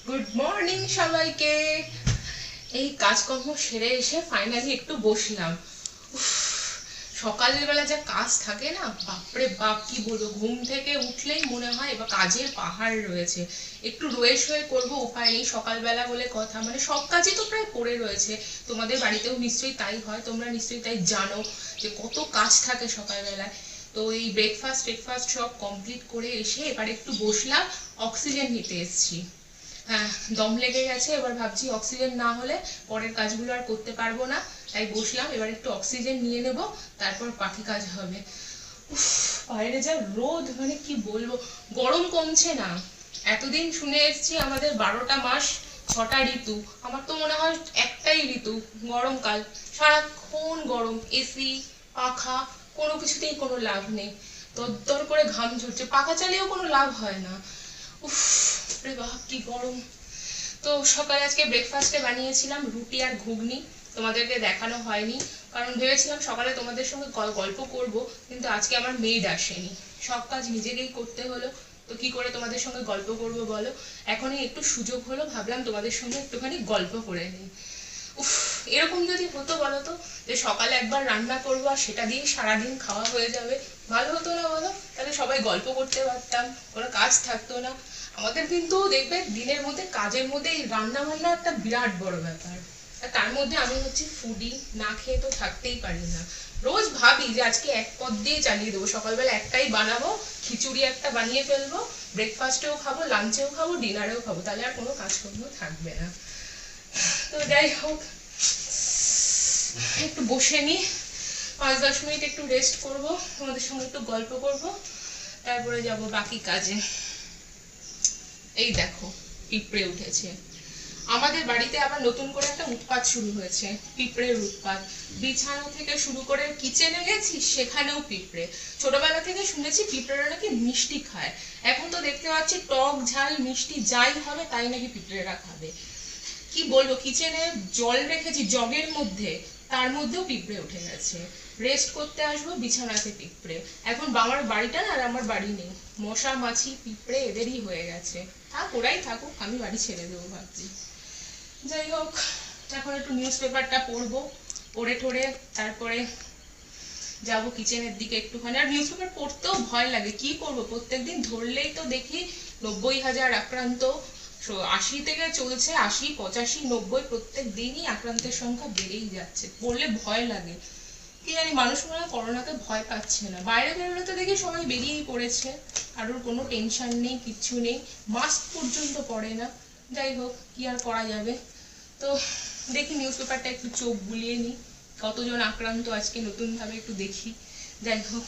Good morning সবাইকে। এই কাজকর্ম সেরে এসে ফাইনালি একটু বসলাম। সকালের বেলা যা কাজ থাকে না, বাপরে বাপ, কি বলবো, ঘুম থেকে উঠলেই মনে হয় এবার কাজের পাহাড় রয়েছে। একটু রয়ে শোয়ে করবো, উপায় নেই, সকালবেলা বলে কথা, মানে সব কাজই তো প্রায় পড়ে রয়েছে। তোমাদের বাড়িতেও নিশ্চয়ই তাই হয়, তোমরা নিশ্চয়ই তাই জানো যে কত কাজ থাকে সকালবেলায়। তো এই ব্রেকফাস্ট সব কমপ্লিট করে এসে এবার একটু বসলাম, অক্সিজেন নিতে এসেছি। হ্যাঁ, দম লেগে গেছে, এবার ভাবছি অক্সিজেন না হলে পরের কাজগুলো আর করতে পারবো না, তাই বসলাম, এবার একটু অক্সিজেন নিয়ে নেব, তারপর বাকি কাজ হবে। বাইরে যা রোদ, মানে কি বলবো, গরম কমছে না। এতদিন শুনে এসেছি আমাদের 12টা মাস 6টা ঋতু, আমার তো মনে হয় একটাই ঋতু গরমকাল। সারাক্ষণ গরম, এসি পাখা, কোনো কিছুতেই কোনো লাভ নেই। দরদর করে ঘাম ঝরছে, পাখা চালিয়েও কোনো লাভ হয় না। উফ রে বাপ, কি গরম। তো সকালে আজকে ব্রেকফাস্টে বানিয়েছিলাম রুটি আর ঘুগনি, তোমাদেরকে দেখানো হয়নি, কারণ ভেবেছিলাম সকালে তোমাদের সঙ্গে গল্প করব, কিন্তু আজকে আমার মেড আসেনি, সব কাজ নিজেকেই করতে হলো। তো কি করে তোমাদের সঙ্গে গল্প করব বলো। এখনই একটু সুযোগ হলো, ভাবলাম তোমাদের সঙ্গে একটুখানি গল্প করে নিই। উফ, এরকম যদি হতো বলো তো, যে সকালে একবার রান্না করবো আর সেটা দিয়েই সারাদিন খাওয়া হয়ে যাবে, ভালো হতো না বলো? তাহলে সবাই গল্প করতে পারতাম, কোনো কাজ থাকতো না। আমাদের কিন্তু দেখবে দিনের মধ্যে কাজের মধ্যে এই রান্না বান্না একটা বিরাট বড় ব্যাপার। আর তার মধ্যে আমি হচ্ছি ফুডি, না খেয়ে তো থাকতেই পারি না। রোজ ভাবি যে আজকে এক পদ দিয়ে চালিয়ে দেবো, সকালবেলা একটাই বানাবো, খিচুড়ি একটা বানিয়ে ফেলবো, ব্রেকফাস্টেও খাবো, লাঞ্চেও খাবো, ডিনারেও খাবো, তাহলে আর কোনো কাজকর্ম থাকবে না। তো যাই হোক, একটু বসে নি, 5-10 মিনিট একটু রেস্ট করব, তোমাদের সঙ্গে একটু গল্প করব, তারপরে যাব বাকি কাজে। এই দেখো, পিঁপড়ে উঠেছে আমাদের বাড়িতে, আবার নতুন করে একটা উৎপাত শুরু হয়েছে, পিঁপড়ের উৎপাত। বিছানা থেকে শুরু করে কিচেনে গেছি, সেখানেও পিঁপড়ে। ছোটবেলা থেকে শুনেছি পিঁপড়েরা নাকি মিষ্টি খায়, এখন তো দেখতে পাচ্ছি টক ঝাল মিষ্টি যাই হবে তাই নাকি পিঁপড়েরা খাবে। কি বলবো, কিচেনে জল রেখেছি জগের মধ্যে, তার মধ্যেও পিঁপড়ে উঠে গেছে। রেস্ট করতে আসবো, বিছানাতে পিঁপড়ে। এখন আমার বাড়িটা না, আর আমার বাড়ি নেই, মশা মাছি পিঁপড়ে এদেরই হয়ে গেছে। থাক, ওরাই থাকুক, আমি বাড়ি ছেড়ে দেবো ভাবছি। যাই হোক, এখন একটু নিউজ পেপারটা পড়বো, পড়ে ঠোড়ে তারপরে যাবো কিচেনের দিকে একটুখানি। আর নিউজ পেপার পড়তেও ভয় লাগে, কি করবো, প্রত্যেকদিন ধরলেই তো দেখি 90,000 আক্রান্ত, 80 থেকে চলছে, 80, 85, 90, প্রত্যেক দিনই আক্রান্তের সংখ্যা বেড়েই যাচ্ছে, পড়লে ভয় লাগে। কি জানি, মানুষ মনে হয় করোনাকে ভয় পাচ্ছে না। বাইরে বেরোলে তো দেখি সবাই বেরিয়েই পড়েছে, কারোর কোনো টেনশন নেই, কিচ্ছু নেই, মাস্ক পর্যন্ত পড়ে না। যাই হোক, কি আর করা যাবে। তো দেখি নিউজ পেপারটা একটু চোখ বুলিয়ে নিই, কতজন আক্রান্ত আজকে নতুন ভাবে একটু দেখি। যাই হোক,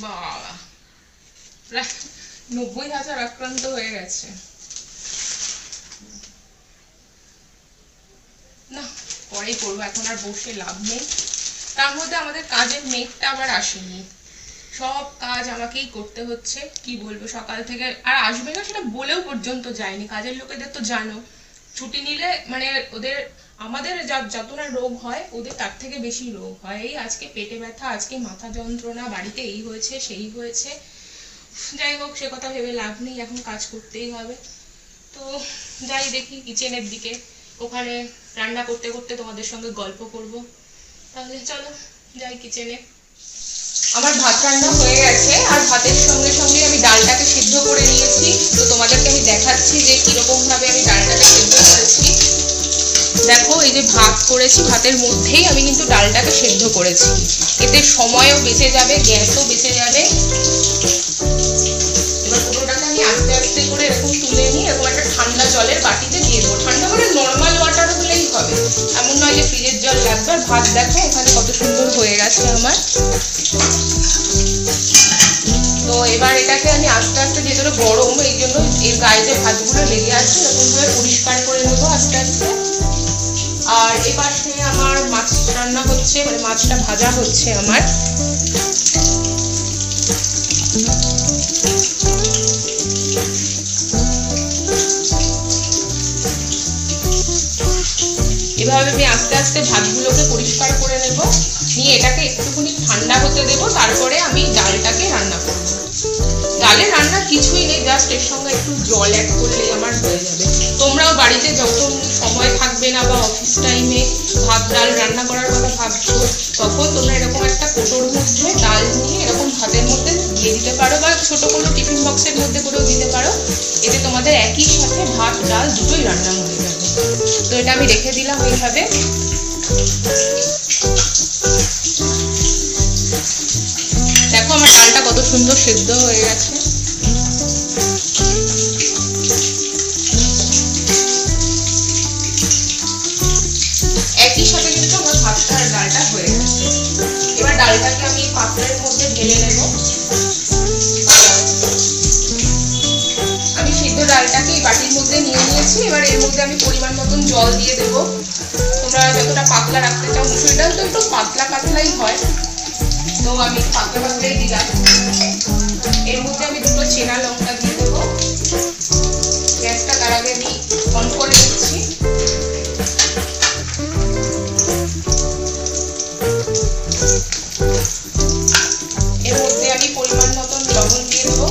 বাবা, প্রায় 90,000 আক্রান্ত হয়ে গেছে। না, পরেই করবো, এখন আর বসে লাভ নেই। তার মধ্যে আমাদের কাজের মেঘটা আবার আসেনি, সব কাজ আমাকেই করতে হচ্ছে। কি বলবো, সকাল থেকে আর আসবে না সেটা বলেও পর্যন্ত যায়নি। কাজের লোকেদের তো জানো, ছুটি নিলে মানে ওদের, আমাদের যত না রোগ হয় ওদের তার থেকে বেশি রোগ হয়। এই আজকে পেটে ব্যথা, আজকে মাথা যন্ত্রণা, বাড়িতে এই হয়েছে সেই হয়েছে। যাই হোক, সে কথা ভেবে লাভ নেই, এখন কাজ করতেই হবে। তো যাই দেখি কিচেনের দিকে, ওখানে রান্না করতে করতে তোমাদের সঙ্গে গল্প করব। তাহলে চলো যাই কিচেনে। আমার ভাত রান্না হয়ে গেছে, আর ভাতের সঙ্গে সঙ্গে আমি ডালটাকে সিদ্ধ করে নিয়েছি। তো তোমাদেরকে আমি দেখাচ্ছি যে কিরকম ভাবে আমি ডালটাকে সিদ্ধ করেছি। দেখো, এই যে ভাত করেছি, ভাতের মধ্যেই আমি কিন্তু ডালটাকে সিদ্ধ করেছি, এতে সময়ও বেঁচে যাবে, গ্যাসও বেঁচে যাবে। এবার পুরোটাকে আমি আস্তে আস্তে করে এরকম তুলে নিই, এরকম একটা ঠান্ডা জলের বাটিতে দিয়ে দেবো। ঠান্ডা মানে নর্মাল ওয়াটার হলেই হবে, এমন নয় যে ফ্রিজের জল লাগবে। আর ভাত দেখো এখানে কত সুন্দর হয়ে গেছে আমার। তো এবার এটাকে আমি আস্তে আস্তে, যেহেতু গরম, এই জন্য এর গায়ে যে ভাতগুলো লেগে আছে এরকম ভাবে পরিষ্কার করে নেবো আস্তে আস্তে। আর এই পাশে আমার মাছ রান্না হচ্ছে, মানে মাছটা ভাজা হচ্ছে আমার। এভাবে আমি আস্তে আস্তে ভাতগুলোকে পরিষ্কার করে নেব, নিয়ে এটাকে একটুখানি ঠান্ডা হতে দেবো, তারপরে আমি ডালটাকে রান্না করব। ডালের রান্না কিছুই নেই, জাস্ট এর সঙ্গে একটু জল অ্যাড করলেই আমার হয়ে যাবে। তোমরাও বাড়িতে যখন সময় থাকবে না বা অফিস টাইমে ভাত ডাল রান্না করার কথা ভাবছো, তখন তোমরা এরকম একটা কোটোর মধ্যে ডাল নিয়ে এরকম ভাতের মধ্যে দিয়ে দিতে পারো, বা ছোট কোনো টিফিন বক্সের মধ্যে করেও দিতে পারো। এতে তোমাদের একই সাথে ভাত ডাল দুটোই রান্না হয়ে যাবে। তো এটা আমি রেখে দিলাম এইভাবে। দেখো আমার ডালটা কত সুন্দর সেদ্ধ হয়ে গেছে। একই সাথে কিন্তু আমার ভাতটা আর ডালটা হয়ে গেছে। এবার ডালটাকে আমি পাত্রের মধ্যে ঢেলে নেব। আমি সিদ্ধ ডালটাকে এই বাটির মধ্যে নিয়ে নিয়েছি। এবার এর মধ্যে আমি পরিমাণ মতন জল দিয়ে দেব। তোমরা যতটা পাতলা রাখতে চাও, মুসুরি ডাল তো একটু পাতলা পাতলাই হয়, তো আমি একটু পাতলা পাতলাই দিলাম। এর মধ্যে আমি দুটো চেনা লঙ্কা দিয়ে দেবো। গ্যাসটা তার আগে আমি অন করে দিচ্ছি। এর মধ্যে আমি পরিমাণ মতন লবণ দিয়ে দেবো।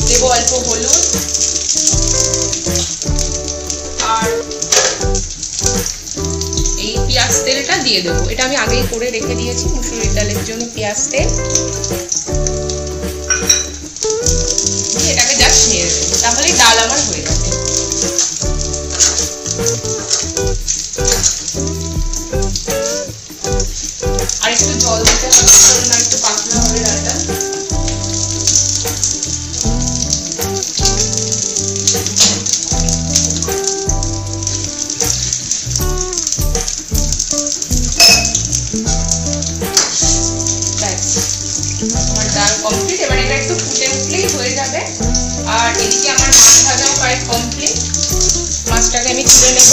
দেবো অল্প হলুদ, আর এই পেঁয়াজ তেলটা দিয়ে দেবো। এটা আমি আগেই করে রেখে দিয়েছি মুসুরির ডালের জন্য পেঁয়াজ তেল। এটাকে জাস্ট নিয়ে দেবো, তাহলেই ডাল আমার হয়ে যাবে। আর একটু জল দিতে হবে, না একটু পাতলা হবে ডালটা। আমার ডাল কমপ্লিট। এবার এটা একটু ফুটে উঠলেই হয়ে যাবে। আর এদিকে আমার মাছ ভাজাও প্রায় কমপ্লিট। মাছটাকে আমি তুলে নেব।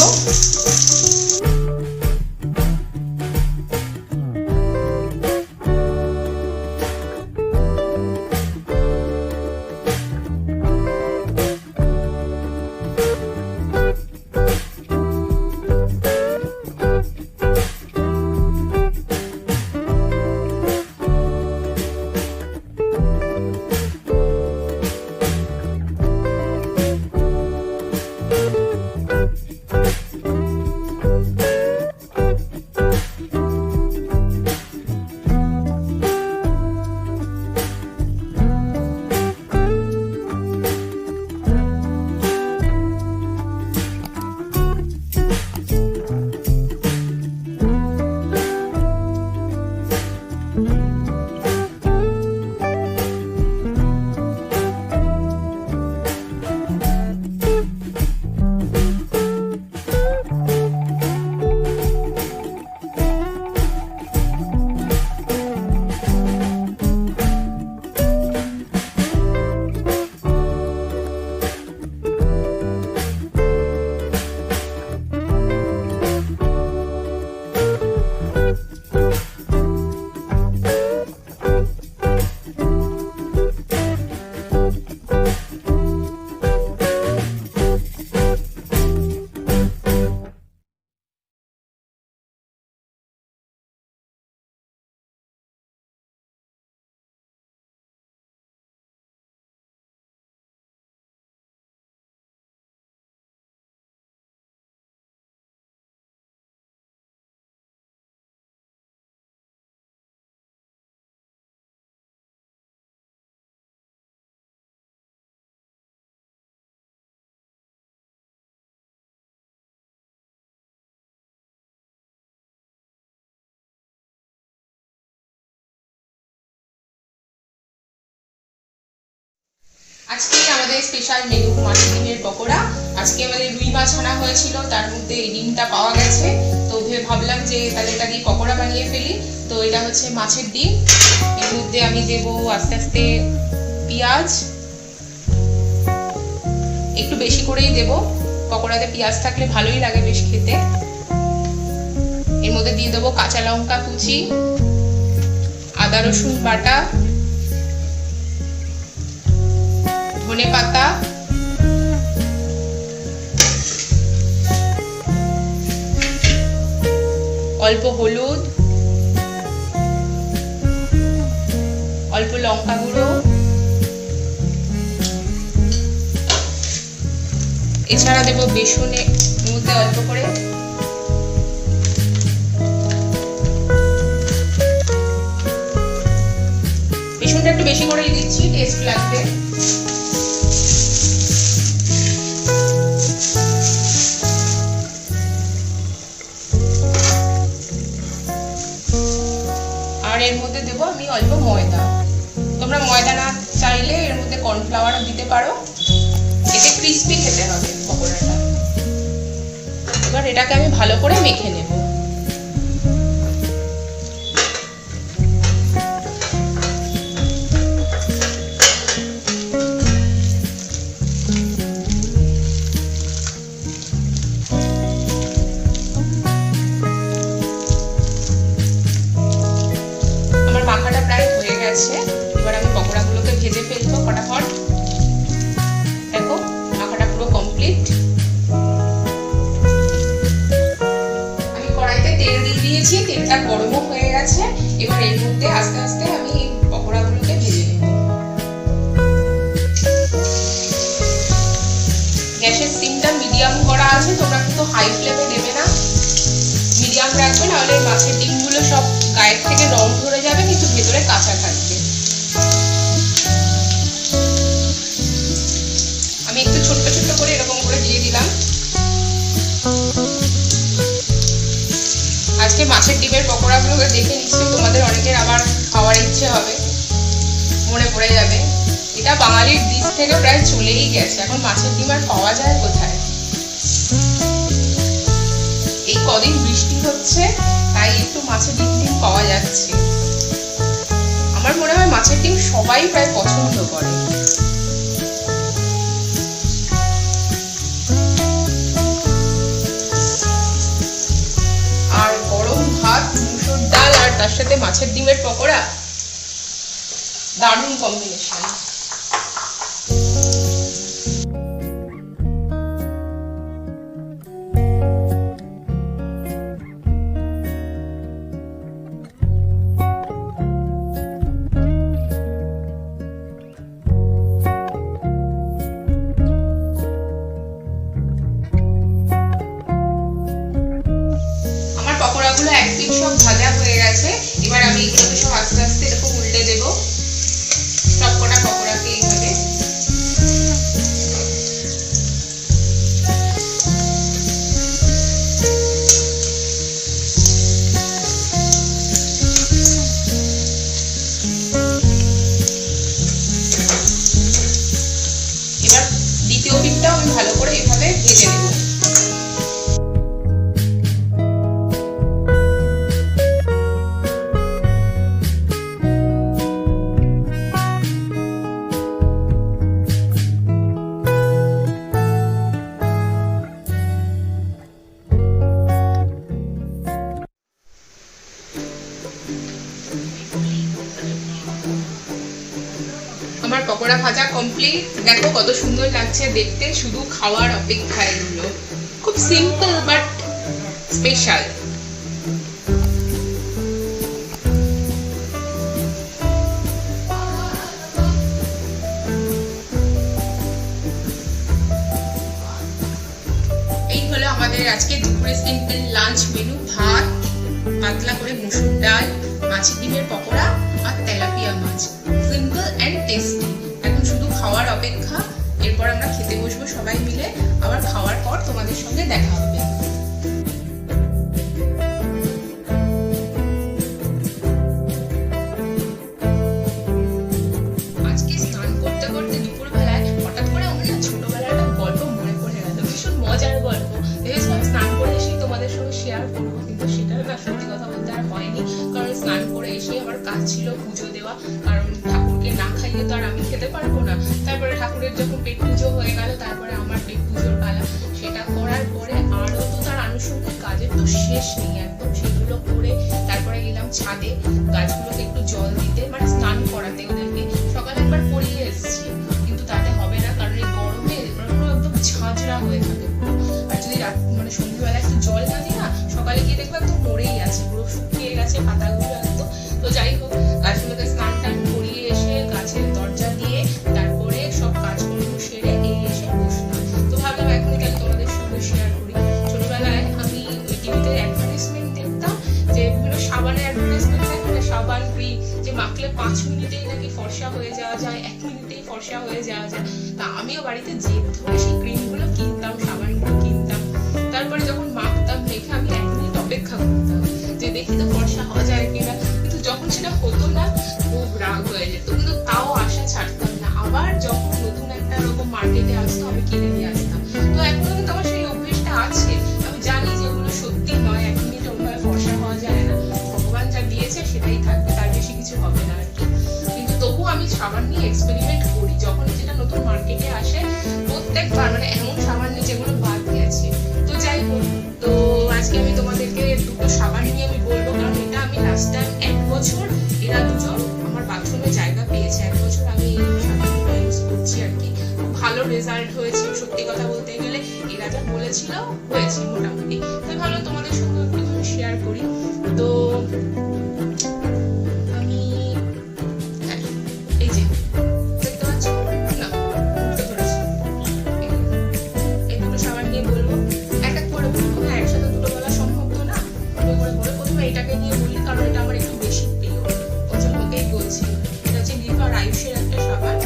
আজকে আমাদের স্পেশাল মেনু মাছের ডিমের পকোড়া। আজকে আমাদের রুই মাছ আনা হয়েছিল, তার মধ্যে এই ডিমটা পাওয়া গেছে, তো ভাবলাম যে তাহলে এটা দিয়ে পকোড়া বানিয়ে ফেলি। তো এটা হচ্ছে মাছের ডিম। এর মধ্যে আমি দেবো আস্তে আস্তে পেঁয়াজ, একটু বেশি করেই দেবো, পকোড়াতে পেঁয়াজ থাকলে ভালোই লাগে বেশ খেতে। এর মধ্যে দিয়ে দেবো কাঁচা লঙ্কা কুচি, আদা রসুন বাটা, ধনে পাতা, অল্প হলুদ, অল্প লঙ্কা গুঁড়ো, এছাড়া দেবো বেসনের মধ্যে অল্প করে, বেসনটা একটু বেশি করে দিচ্ছি, টেস্ট লাগবে। আর এর মধ্যে দেবো আমি অল্প ময়দা, তোমরা ময়দা না চাইলে এর মধ্যে কর্নফ্লাওয়ারও দিতে পারো, এতে ক্রিস্পি খেতে হবে পকোড়াটা। এবার এটাকে আমি ভালো করে মেখে নেব। আমার মাখাটা প্রায় হয়ে গেছে, এবার আমি পকোড়াগুলোকে ভেজে ফেলবো ফটাফট। দেখো মাখাটা পুরো কমপ্লিট। আমি কড়াইতে তেল দিয়ে দিয়েছি, তেলটা গরমও হয়ে গেছে। এবার এর মধ্যে আস্তে আস্তে আমি পকোড়াগুলোকে ভেজে নেব। গ্যাসের সিমটা মিডিয়াম করা আছে, তোমরা কিন্তু হাই ফ্লেমে দেবে না, মিডিয়াম রাখবে, নাহলে মাছের ডিমগুলো সব গায়ের থেকে রং ধরে যাবে কিন্তু ভেতরে কাঁচা থাকবে। আমি একটু ছোট্ট ছোট্ট করে এরকম করে দিয়ে দিলাম। আজকে মাছের ডিমের পকোড়াগুলোকে দেখে নিশ্চয়ই তোমাদের অনেকের আবার খাওয়ার ইচ্ছে হবে, মনে পড়ে যাবে। এটা বাঙালির ডিশ থেকে প্রায় চলেই গেছে, এখন মাছের ডিম আর পাওয়া যায় কোথায়? এই কদিন বৃষ্টি হচ্ছে তাই একটু মাছের ডিম পাওয়া যাচ্ছে। আমার মনে হয় মাছের ডিম সবাই প্রায় পছন্দ করে। আর গরম ভাত, মুসুর ডাল আর তার সাথে মাছের ডিমের পকোড়া, দারুণ কম্বিনেশন। পকোড়াগুলো এক পিঠ সব ভাজা হয়ে গেছে, এবার আমি এগুলোকে সব আস্তে আস্তে এরকম উল্টে দেব, সবকটা পকোড়াকে এইভাবে। এবার দ্বিতীয় পিঠটাও আমি ভালো করে এইভাবে ভেজে নেব। আমার পকোড়া ভাজা কমপ্লিট। দেখো কত সুন্দর লাগছে দেখতে, শুধু খাওয়ার অপেক্ষা। এগুলো খুব সিম্পল বাট স্পেশাল। এই হলো আমাদের আজকে দুপুরে সিম্পল লাঞ্চ মেনু। ভাত, পাতলা করে মুসুর ডাল, মাছের ডিমের পকোড়া আর তেলাপিয়া মাছ। Simple and tasty. এখন শুধু খাওয়ার অপেক্ষা। এরপর আমরা খেতে বসবো সবাই মিলে। আবার খাওয়ার পর তোমাদের সঙ্গে দেখা হবে। আজকে স্নান করতে করতে দুপুরবেলায় হঠাৎ করে আমার না ছোটবেলার একটা গল্প মনে পড়ে গেল, ভীষণ মজার গল্প। ভেবেছিলাম স্নান করে এসেই তোমাদের সঙ্গে শেয়ার করবো, কিন্তু সেটা না সত্যি কথা বলতে আর হয়নি। কারণ স্নান করে এসেই আমার কাজ ছিল পুজো দেওয়া, কারণ ঠাকুরকে না খাইয়ে তো আর আমি খেতে পারবো না। তারপরে ঠাকুরের যখন পেট পুজো হয়ে গেল, তারপরে আমার পেট পুজোর পালা। সেটা করার পরে আরো তো তার সত্যি কাজের তো শেষ নেই একদম। সেগুলো করে তারপরে গেলাম ছাদে গাছগুলোকে একটু জল দিতে, মানে স্নান করাতে ওদেরকে। সকালে একবার পরিয়ে এসেছি, কিন্তু তাতে হবে না, কারণ এই গরমে ওরা পুরো একদম ঝাঁঝরা হয়ে থাকে পুরো। আর যদি রাত মানে সন্ধ্যেবেলা একটু জল না দিই না, সকালে গিয়ে দেখবো একদম মরেই আছে, পুরো শুকিয়ে গেছে পাতাগুলো একদম। তো যাই হোক, গাছগুলোকে স্নান টান করিয়ে এসে গাছের দরজা দিয়ে তারপরে সব কাজকর্ম সেরে এই এসে বসলাম। তো ভাবলাম এখন কেন তোমাদের সঙ্গে শেয়ার করি। ছোটবেলায় আমি ওই টিভিতে অ্যাডভার্টাইজমেন্ট দেখতাম, যে বিভিন্ন সাবানের অ্যাডভার্টাইজমেন্ট দেখে না, সাবান ক্রিম যে মাখলে 5 মিনিটেই নাকি ফর্সা হয়ে যাওয়া যায়, 1 মিনিটেই ফর্সা হয়ে যাওয়া যায়। তা আমিও বাড়িতে জেদ ধরে সেই ক্রিমগুলো কিনতাম, সাবানগুলো কিনতাম। তারপরে যখন মাখতাম মেখে আমি 1 মিনিট অপেক্ষা করতাম যে দেখি তো ফর্সা হওয়া যায় কিনা, কিন্তু যখন সেটা হতো না খুব রাগ হয়ে যেত, কিন্তু তাও আশা ছাড়তাম না। আবার যখন নতুন একটা রকম মার্কেটে আসতো আমি কিনে নিয়ে আসতাম। তো এখনো কিন্তু আমার সেই অভ্যেসটা আছে। আমি জানি যে ওগুলো সত্যি নয়, 1 মিনিট ওভাবে ফর্সা হওয়া যায় না, ভগবান যা দিয়েছে সেটাই থাকবে, তার বেশি কিছু হবে না আর কি। কিন্তু তবু আমি সাবান নিয়ে এক্সপেরিমেন্ট করি, যখন যেটা নতুন মার্কেটে আসে প্রত্যেকবার, মানে এমন সাবান নিয়ে যেগুলো বাদ গেছে। তো যাই হোক, তো আজকে আমি তোমাদেরকে দুটো সাবান নিয়ে আমি বলবো, কারণ এটা আমি লাস্ট টাইম 1 বছর এরা দুজন আমার বাথরুমে জায়গা পেয়েছে, 1 বছর আমি এই সাবানগুলো ইউজ করছি আর কি। খুব ভালো রেজাল্ট হয়েছে, সত্যি কথা বলতে গেলে এরা যা বলেছিল হয়েছে মোটামুটি। তাই ভালো তোমাদের সঙ্গে একটু শেয়ার করি। তো আমি এই যে দেখতে পাচ্ছ না, এই দুটো সাবান নিয়ে বলবো, এক এক করে বলবো, একসাথে দুটো বলা সম্ভব তো না। প্রথমে এটাকে নিয়ে বলি, কারণ এটা আমার একটু বেশি প্রিয়, ওই জন্য ওকেই বলছি। এটা হচ্ছে লিভার আয়ুষের একটা সাবান,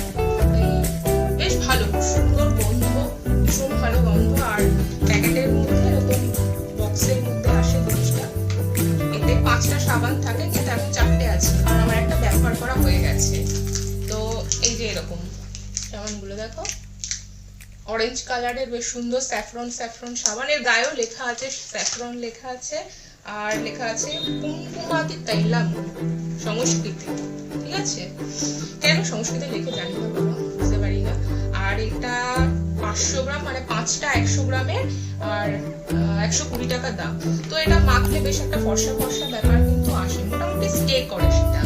বেশ ভালো, সুন্দর গন্ধ, ভীষণ ভালো গন্ধ। আর প্যাকেটের মধ্যে এরকম বক্সের মধ্যে আসে জিনিসটা, এতে 5টা সাবান থাকে, কিন্তু এখন 4টে আছে, আর আমার একটা ব্যবহার করা হয়ে গেছে। তো এই যে এরকম সাবানগুলো দেখো, অরেঞ্জ কালারের, বেশ সুন্দর স্যাফরন স্যাফরন সাবানের গায়েও লেখা আছে স্যাফরন লেখা আছে, আর লেখা আছে কুমকুমাতি তৈলাম সংস্কৃতি, ঠিক আছে। কেন সংস্কৃতি লিখে জানি না, বুঝতে পারি না। আর এটা 500 গ্রাম, মানে 5টা 100 গ্রামের, আর 120 টাকা দাম। তো এটা মাখলে বেশ একটা ফর্সা ফর্সা ব্যাপার কিন্তু আসে, মোটামুটি স্টে করে সেটা।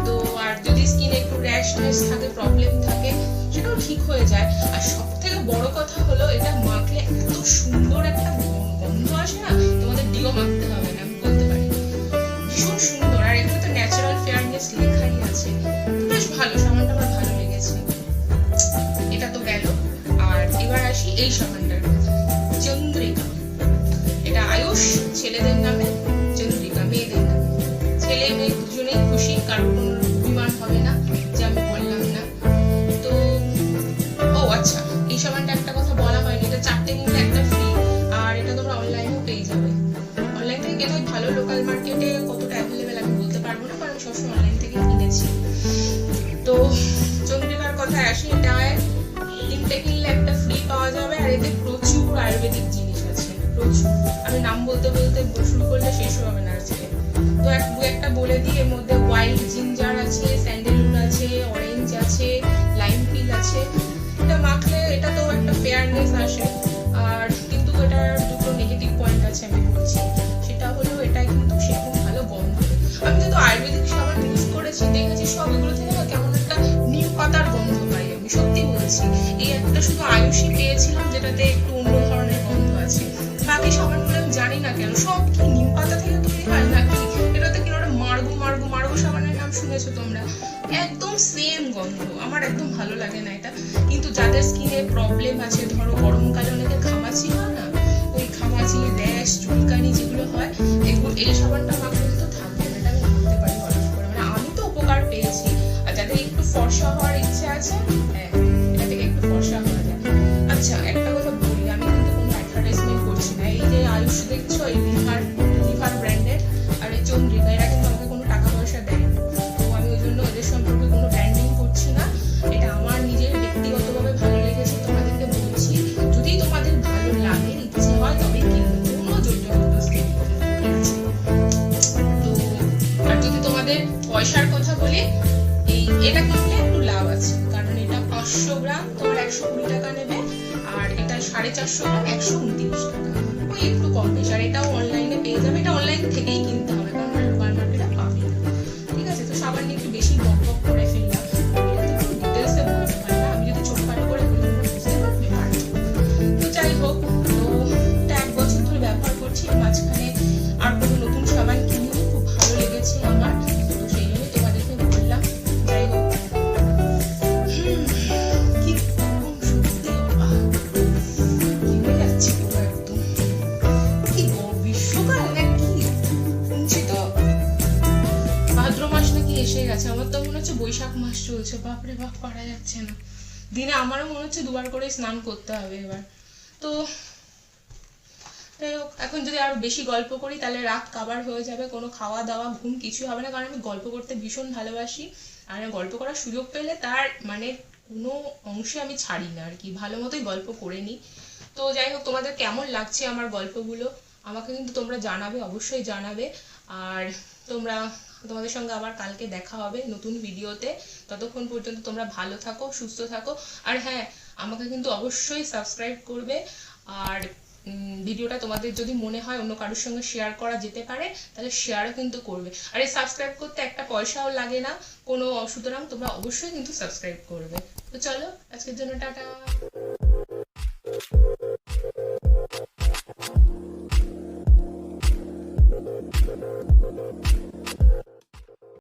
তো আর যদি স্কিনে একটু র্যাশ ট্যাশ থাকে, প্রবলেম থাকে, সেটাও ঠিক হয়ে যায়। আর সব থেকে বড় কথা হলো, এটা মাখলে এত সুন্দর একটা গন্ধ আসে না, তোমাদের ডিও মাখতে হবে না, আমি বলতে পারি, ভীষণ সুন্দর। আর এখানে তো ন্যাচারাল ফেয়ারনেস লেখাই আছে, বেশ ভালো, সাবানটা আমার ভালো লেগেছে। এটা তো গেল। আর এবার আসি এই সাবানটার কথা, চন্দ্রিকা। এটা আয়ুষ ছেলেদের নামে, চন্দ্রিকা মেয়েদের নামে। ছেলে মেয়ে দুজনেই খুশি, কারণ কোনো অভিমান হবে না যে আমি বললাম না। তো ও আচ্ছা, এই সাবানটা একটা কথা বলা হয়নি, এটা 4টে কিনলে একটা ফ্রি। আর এটা তোমরা অনলাইনেও পেয়ে যাবে, অনলাইন থেকে গেলে ভালো। লোকাল মার্কেটে কতটা অ্যাভেলেবেল আমি বলতে পারবো না, কারণ সবসময় অনলাইন থেকে কিনেছি। তো চন্দ্রিকার কথায় আসি, এটায় 3টে কিনলে একটা ফ্রি পাওয়া যাবে। আর এতে প্রচুর আয়ুর্বেদিক জিনিস আছে, প্রচুর। আমি নাম বলতে বলতে শুরু করলে শেষ হবে না আজকে। তো একটা বলে দিই, এর মধ্যে হোয়াইট জিঞ্জার আছে, স্যান্ডেলউড আছে, অরেঞ্জ আছে, লাইম পিল আছে। এটা মাখলে এটা তো একটা ফেয়ারনেস আসে। আর কিন্তু এটার দুটো নেগেটিভ পয়েন্ট আছে, আমি বলছি। সেটা হলো এটা কিন্তু সেরকম ভালো গন্ধ। আমি কিন্তু আয়ুর্বেদিক সাবান ইউজ করেছি, দেখেছি সব এগুলো থেকে না কেমন একটা নিম পাতার গন্ধ পাই, আমি সত্যি বলছি। এই একটা শুধু আয়ুষই পেয়েছিলাম যেটাতে একটু অন্য ধরনের গন্ধ আছে। বাকি সাবানগুলো আমি জানি না কেন সব কি নিম পাতা থেকে তৈরি হয় নাকি, এটাতে কি ওটা মার্গো সাবানের নাম শুনেছো তোমরা, একদম সেম গন্ধ। আমার একদম ভালো লাগে না এটা। কিন্তু যাদের স্কিনে প্রবলেম আছে, ধরো গরমকালে অনেকে ঘামাচি হয় না, ওই ঘামাচি, র্যাশ, চুলকানি যেগুলো হয়, এই সাবানটা মাখলে তো থাকবে না, এটা আমি বলতে পারি হঠাৎ করে। মানে আমি তো উপকার পেয়েছি। আর যাদের একটু ফর্সা হওয়ার ইচ্ছে আছে, হ্যাঁ, এটা থেকে একটু ফর্সা হওয়া যায়। আচ্ছা, একটা কথা বলি, আমি কিন্তু কোনো অ্যাডভার্টাইজমেন্ট করছি না। এই যে আয়ুষ দেখছো, এই লিভার ব্র্যান্ডের, আর এই চন্দ্রিকা, এরা কিন্তু আমাকে কোনো টাকা পয়সা দেয় না। তো আমি ওই জন্য ওদের সম্পর্কে কোনো ব্র্যান্ডিং করছি না। এটা আমার নিজের ব্যক্তিগতভাবে ভালো লেগেছে, তোমাদেরকে বলছি। যদি তোমাদের ভালো লাগে, ইচ্ছে হয়, তবে কিনবে, কোনো জোর জবরদস্তি নেই, ঠিক আছে। তো আর যদি তোমাদের পয়সার কথা বলি, এটা কিনলে একটু লাভ আছে, কারণ এটা 500 গ্রাম তোমার 120 টাকা নেবে, আর এটা 450 গ্রাম 129 টাকা। ওই একটু কম বেশি। আর এটাও অনলাইনে পেয়ে যাবে, এটা অনলাইন থেকেই কিনতে হবে কারণ লোকাল মার্কেটে পাবে না। ঠিক আছে, তো সাবান নিয়ে একটু বেশি বক বক করে ফেললাম, ডিটেলসে বলতে পারি না, আমি যদি ছোটখাটো করে বলি বুঝতে পারবে। আর তো যাই হোক, তো এটা 1 বছর ধরে ব্যবহার করছি, মাঝখানে আর কোনো নতুন সাবান কিনিনি, খুব ভালো লেগেছে আমার, তো সেই জন্য তোমাদেরকে বললাম। যাই হোক, কি গরম সত্যি, ঘেমে যাচ্ছি পুরো একদম। কি গ্রীষ্মকাল নাকি শুনছি তো, ভাদ্র মাস নাকি এসে গেছে, আমার তো মনে হচ্ছে বৈশাখ মাস চলছে। বাপরে বাপ, পারা যাচ্ছে না। দিনে আমারও মনে হচ্ছে 2বার করে স্নান করতে হবে এবার। তো যাই হোক, এখন যদি আরো বেশি গল্প করি তাহলে রাত কাবার হয়ে যাবে, কোনো খাওয়া দাওয়া ঘুম কিছু হবে না, কারণ আমি গল্প করতে ভীষণ ভালোবাসি। আর গল্প করার সুযোগ পেলে তার মানে কোনো অংশে আমি ছাড়ি না আর কি, ভালো মতোই গল্প করে নিই। তো যাই হোক, তোমাদের কেমন লাগছে আমার গল্পগুলো আমাকে কিন্তু তোমরা জানাবে, অবশ্যই জানাবে। আর তোমাদের সঙ্গে আবার কালকে দেখা হবে নতুন ভিডিওতে। ততক্ষণ পর্যন্ত তোমরা ভালো থাকো, সুস্থ থাকো। আর হ্যাঁ, আমাকে কিন্তু অবশ্যই সাবস্ক্রাইব করবে। আর ভিডিওটা তোমাদের যদি মনে হয় অন্য কারোর সঙ্গে শেয়ার করা যেতে পারে তাহলে শেয়ারও কিন্তু করবে। আর এই সাবস্ক্রাইব করতে একটা পয়সাও লাগে না কোনো, সুতরাং তোমরা অবশ্যই কিন্তু সাবস্ক্রাইব করবে। তো চলো, আজকের জন্য টাটা।